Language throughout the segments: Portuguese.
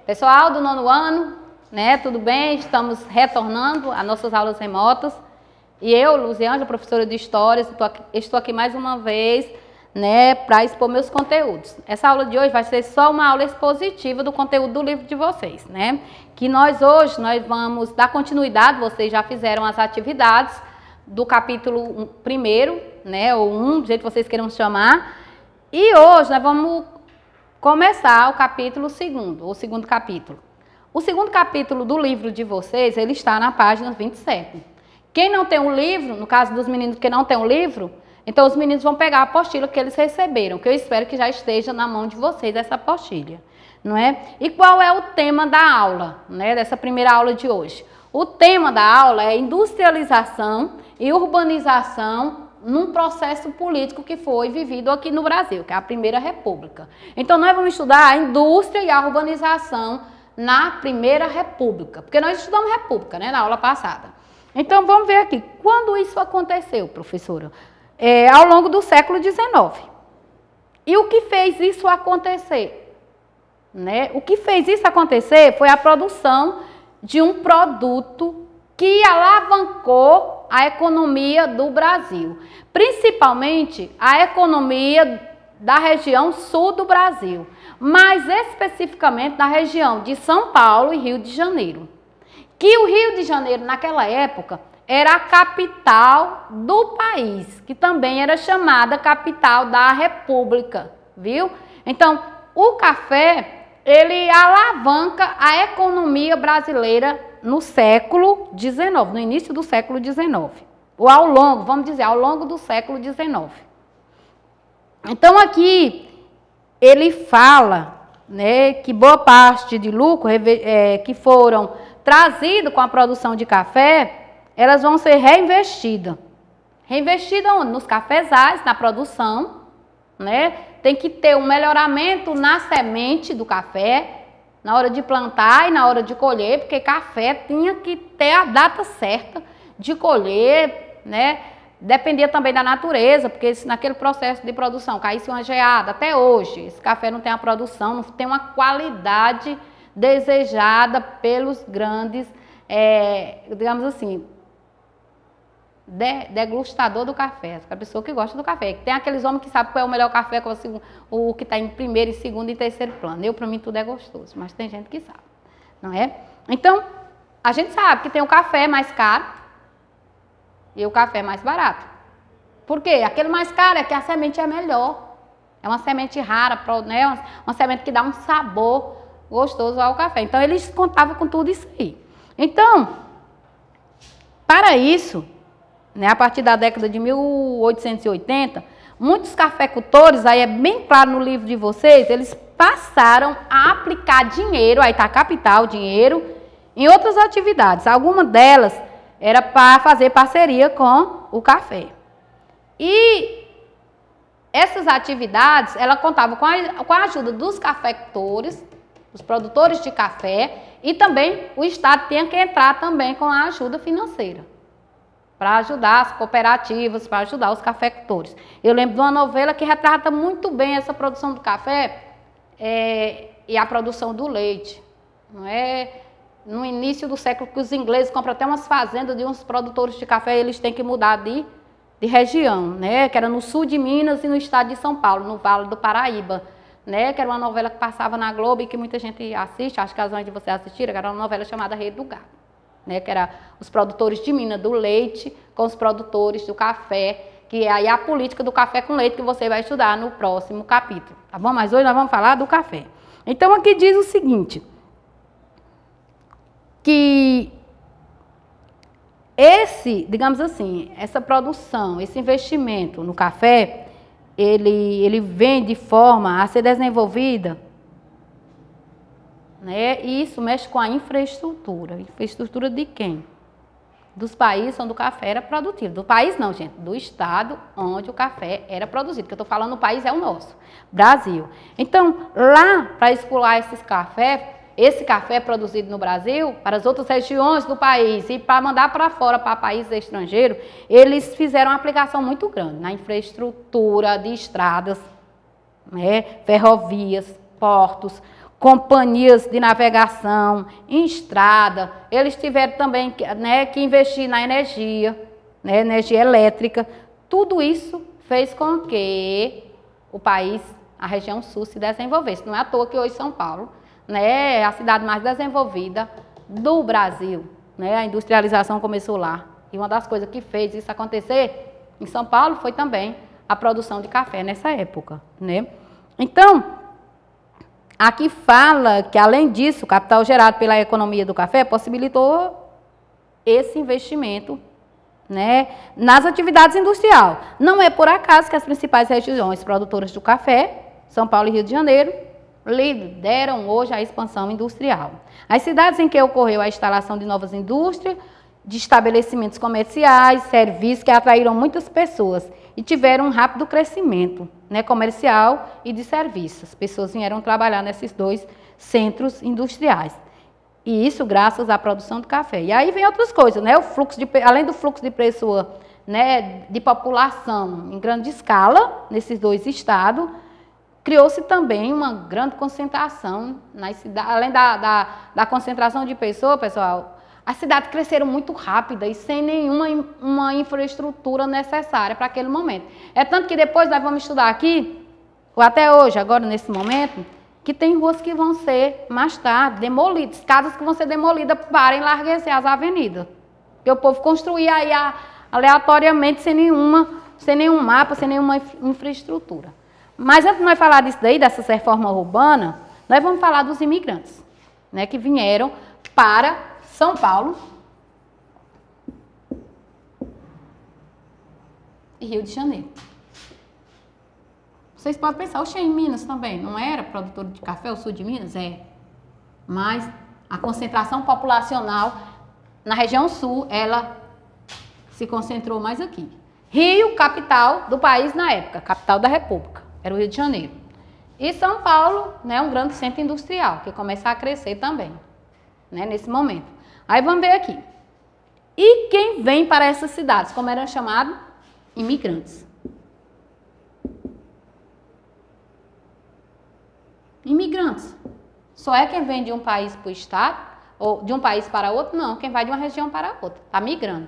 Pessoal do 9º ano, né? Tudo bem? Estamos retornando às nossas aulas remotas. E eu, Luziângela, professora de História, estou aqui mais uma vez, né, para expor meus conteúdos. Essa aula de hoje vai ser só uma aula expositiva do conteúdo do livro de vocês, né? Que hoje nós vamos dar continuidade, vocês já fizeram as atividades do capítulo 1º, né, ou 1, do jeito que vocês queiram chamar. E hoje nós vamos começar o capítulo 2º, ou segundo capítulo. O segundo capítulo do livro de vocês, ele está na página 27. Quem não tem um livro, no caso dos meninos que não tem um livro, então os meninos vão pegar a apostila que eles receberam, que eu espero que já esteja na mão de vocês essa apostila, não é? E qual é o tema da aula, né, dessa primeira aula de hoje? O tema da aula é industrialização e urbanização num processo político que foi vivido aqui no Brasil, que é a Primeira República. Então nós vamos estudar a indústria e a urbanização na Primeira República, porque nós estudamos República, né, na aula passada. Então vamos ver aqui, quando isso aconteceu, professora? Ao longo do século XIX. E o que fez isso acontecer? Né? O que fez isso acontecer foi a produção de um produto que alavancou a economia do Brasil, principalmente a economia da região sul do Brasil, mais especificamente da região de São Paulo e Rio de Janeiro. Que o Rio de Janeiro, naquela época, era a capital do país, que também era chamada capital da República, viu? Então, o café, ele alavanca a economia brasileira no século XIX, no início do século XIX, ou ao longo, vamos dizer, ao longo do século XIX. Então, aqui, ele fala, né, que boa parte de lucro que foram trazidos com a produção de café, elas vão ser reinvestidas. Reinvestidas onde? Nos cafezais, na produção, né? Tem que ter um melhoramento na semente do café, na hora de plantar e na hora de colher, porque café tinha que ter a data certa de colher, né? Dependia também da natureza, porque se naquele processo de produção caísse uma geada, até hoje, esse café não tem a produção, não tem uma qualidade desejada pelos grandes, digamos assim, degustador do café, a pessoa que gosta do café. Tem aqueles homens que sabem qual é o melhor café, qual é o que está em primeiro, segundo e terceiro plano. Eu, para mim, tudo é gostoso, mas tem gente que sabe, não é? Então, a gente sabe que tem o café mais caro e o café mais barato. Por quê? Aquele mais caro é que a semente é melhor. É uma semente rara, né? Uma semente que dá um sabor gostoso ao café. Então, eles contavam com tudo isso aí. Então, para isso, né, a partir da década de 1880, muitos cafeicultores, aí é bem claro no livro de vocês, eles passaram a aplicar dinheiro, aí está a capital, dinheiro, em outras atividades. Alguma delas era para fazer parceria com o café. E essas atividades, ela contava com a ajuda dos cafeicultores, dos produtores de café, e também o Estado tinha que entrar também com a ajuda financeira, para ajudar as cooperativas, para ajudar os cafeicultores. Eu lembro de uma novela que retrata muito bem essa produção do café e a produção do leite. Não é? No início do século, que os ingleses compram até umas fazendas de uns produtores de café, eles têm que mudar de região, né? Que era no sul de Minas e no estado de São Paulo, no Vale do Paraíba, né? Que era uma novela que passava na Globo e que muita gente assiste, acho que as mães de vocês assistiram, que era uma novela chamada Rede do Gado, né? Que era os produtores de Minas do leite com os produtores do café, que aí é a política do café com leite que você vai estudar no próximo capítulo, tá bom? Mas hoje nós vamos falar do café. Então aqui diz o seguinte, que digamos assim, essa produção, esse investimento no café, ele vem de forma a ser desenvolvida, né? E isso mexe com a infraestrutura. Infraestrutura de quem? Dos países onde o café era produzido. Do país não, gente, do estado onde o café era produzido. Que eu estou falando, o país é o nosso, Brasil. Então, lá, para escoar esse café produzido no Brasil, para as outras regiões do país e para mandar para fora, para países estrangeiros, eles fizeram uma aplicação muito grande na infraestrutura de estradas, né, ferrovias, portos, companhias de navegação, em estrada. Eles tiveram também, né, que investir na energia, né, energia elétrica. Tudo isso fez com que o país, a região sul, se desenvolvesse. Não é à toa que hoje São Paulo, né, é a cidade mais desenvolvida do Brasil. Né? A industrialização começou lá. E uma das coisas que fez isso acontecer em São Paulo foi também a produção de café nessa época. Né? Então, aqui fala que, além disso, o capital gerado pela economia do café possibilitou esse investimento, né, nas atividades industriais. Não é por acaso que as principais regiões produtoras do café, São Paulo e Rio de Janeiro, lideram hoje a expansão industrial. As cidades em que ocorreu a instalação de novas indústrias, de estabelecimentos comerciais, serviços que atraíram muitas pessoas e tiveram um rápido crescimento, né, comercial e de serviços. As pessoas vieram trabalhar nesses dois centros industriais. E isso graças à produção do café. E aí vem outras coisas, né? Além do fluxo de pessoa, né, de população em grande escala, nesses dois estados, criou-se também uma grande concentração nas cidades. Além da concentração de pessoas, pessoal, as cidades cresceram muito rápida e sem nenhuma infraestrutura necessária para aquele momento. É tanto que depois nós vamos estudar aqui, ou até hoje, agora nesse momento, que tem ruas que vão ser, mais tarde, demolidas, casas que vão ser demolidas para enlarguecer as avenidas. Porque o povo construía aí aleatoriamente, sem nenhum mapa, sem nenhuma infraestrutura. Mas antes de nós falar disso daí, dessas reformas urbanas, nós vamos falar dos imigrantes, né, que vieram para São Paulo e Rio de Janeiro. Vocês podem pensar, oxe, em Minas também, não era produtor de café, o sul de Minas? É. Mas a concentração populacional na região sul, ela se concentrou mais aqui. Rio, capital do país na época, capital da República, era o Rio de Janeiro. E São Paulo, né, um grande centro industrial, que começa a crescer também, né, nesse momento. Aí vamos ver aqui. E quem vem para essas cidades, como eram chamados? Imigrantes. Imigrantes. Só é quem vem de um país para o estado, ou de um país para outro? Não, quem vai de uma região para outra, está migrando.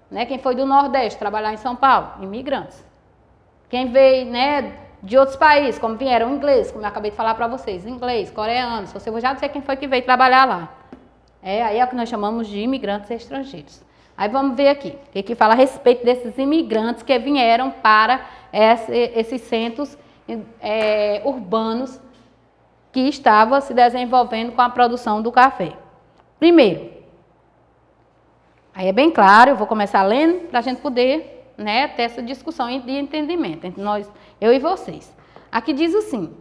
Né? Quem foi do Nordeste trabalhar em São Paulo? Imigrantes. Quem veio, né, de outros países, como vieram ingleses, como eu acabei de falar para vocês, inglês, coreanos, você vai já dizer quem foi que veio trabalhar lá. Aí é o que nós chamamos de imigrantes estrangeiros. Aí vamos ver aqui, o que fala a respeito desses imigrantes que vieram para esses centros urbanos que estavam se desenvolvendo com a produção do café. Primeiro, aí é bem claro, eu vou começar lendo para a gente poder, né, ter essa discussão de entendimento entre nós, eu e vocês. Aqui diz assim: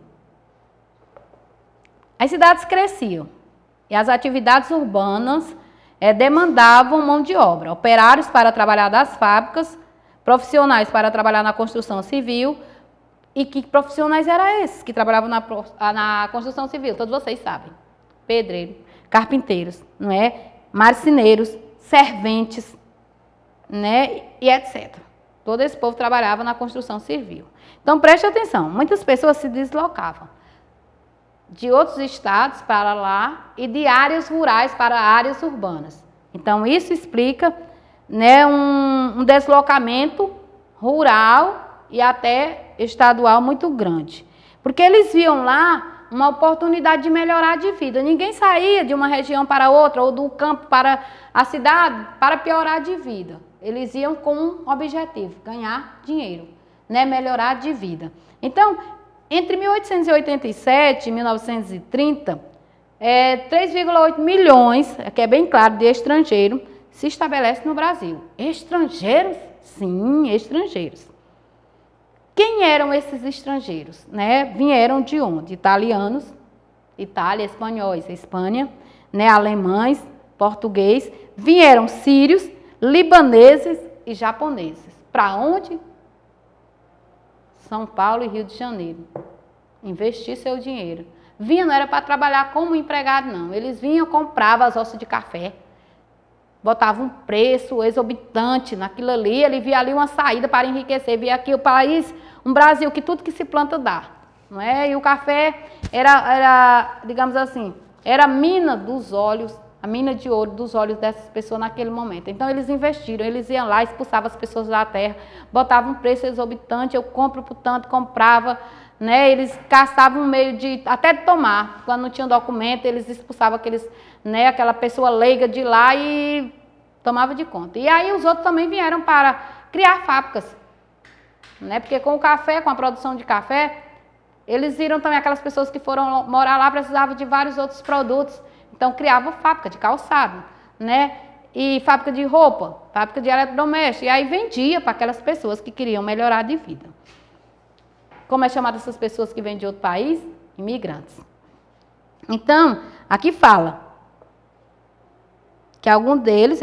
as cidades cresciam e as atividades urbanas demandavam mão de obra, operários para trabalhar nas fábricas, profissionais para trabalhar na construção civil. E que profissionais eram esses que trabalhavam na construção civil? Todos vocês sabem. Pedreiro, carpinteiros, não é? Marceneiros, serventes, né? E etc. Todo esse povo trabalhava na construção civil. Então, preste atenção. Muitas pessoas se deslocavam de outros estados para lá e de áreas rurais para áreas urbanas. Então, isso explica, né, um deslocamento rural e até estadual muito grande. Porque eles viam lá uma oportunidade de melhorar de vida. Ninguém saía de uma região para outra ou do campo para a cidade para piorar de vida. Eles iam com um objetivo, ganhar dinheiro, né? Melhorar de vida. Então, entre 1887 e 1930, 3,8 milhões, que é bem claro, de estrangeiros se estabelece no Brasil. Estrangeiros? Sim, estrangeiros. Quem eram esses estrangeiros? Né? Vieram de onde? Italianos, Itália, espanhóis, Espanha, né? Alemães, português. Vieram sírios, libaneses e japoneses. Para onde? São Paulo e Rio de Janeiro. Investir seu dinheiro. Vinha, não era para trabalhar como empregado, não. Eles vinham, compravam as ossos de café. Botava um preço exorbitante naquilo ali, ele via ali uma saída para enriquecer, via aqui o país, um Brasil que tudo que se planta dá. não é? E o café era, digamos assim, era a mina dos olhos, a mina de ouro dos olhos dessas pessoas naquele momento. Então eles investiram, eles iam lá, expulsavam as pessoas da terra, botavam um preço exorbitante, eu compro por tanto, comprava, né? Eles caçavam um meio de, até de tomar, quando não tinham documento, eles expulsavam aqueles, né, aquela pessoa leiga de lá e tomava de conta. E aí os outros também vieram para criar fábricas, né? Porque com o café, com a produção de café, eles viram também aquelas pessoas que foram morar lá, precisavam de vários outros produtos. Então criavam fábrica de calçado, né? E fábrica de roupa, fábrica de eletrodoméstico. E aí vendia para aquelas pessoas que queriam melhorar de vida. Como é chamada essas pessoas que vêm de outro país? Imigrantes. Então, aqui fala que alguns deles,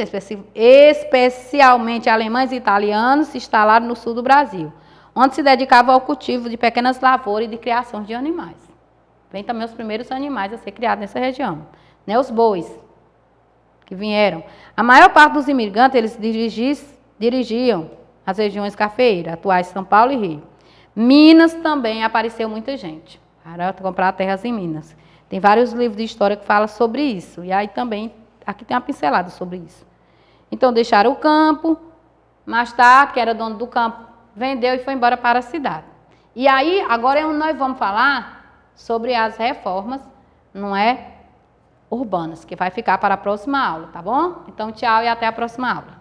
especialmente alemães e italianos, se instalaram no sul do Brasil, onde se dedicavam ao cultivo de pequenas lavouras e de criação de animais. Vem também os primeiros animais a ser criados nessa região, né? Os bois que vieram. A maior parte dos imigrantes, eles dirigiam as regiões cafeeiras, atuais São Paulo e Rio. Minas também apareceu muita gente para comprar terras em Minas. Tem vários livros de história que falam sobre isso. E aí também, aqui tem uma pincelada sobre isso. Então deixaram o campo, mais tarde, que era dono do campo, vendeu e foi embora para a cidade. E aí, agora nós vamos falar sobre as reformas, não é, urbanas, que vai ficar para a próxima aula, tá bom? Então, tchau e até a próxima aula.